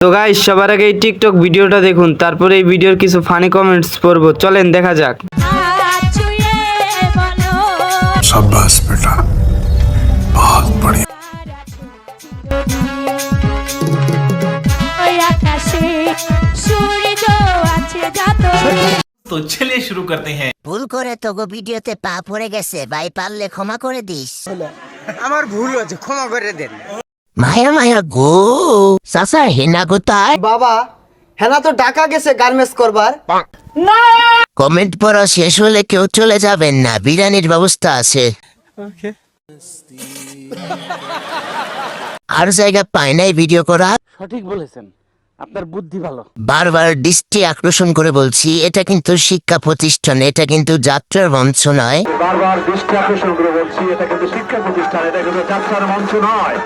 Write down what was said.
তো গাইস সবার আগে এই টিকটক ভিডিওটা দেখুন, তারপরে এই ভিডিওর কিছু ফানি কমেন্টস পড়বো। চলেন দেখা যাক। शाबाश बेटा, बहुत बढ़िया। तो चलिए शुरू करते हैं। ভুল করে তোগো ভিডিওতে পা পড়ে গেছে ভাই, পারলে ক্ষমা করে দিস। আমার ভুল হয়েছে, ক্ষমা করে দেন। মায়া মায়া গো সাসা হেনা কোথায়? বাবা হেনা তো ঢাকা গেছে গার্মেন্টস করবার। কমেন্ট পড়া শেষ হলে কেউ চলে যাবেন না, বিরিয়ানির ব্যবস্থা আছে। আর জায়গা পায় নাই ভিডিও করা। সঠিক বলেছেন, আপনার বুদ্ধি ভালো। বারবার দৃষ্টি আকর্ষণ করে বলছি, এটা কিন্তু শিক্ষা প্রতিষ্ঠান, এটা কিন্তু যাত্রার মঞ্চ নয়। বারবার দৃষ্টি আকর্ষণ করে বলছি, এটা কিন্তু শিক্ষা প্রতিষ্ঠান, এটা কিন্তু যাত্রার মঞ্চ নয়।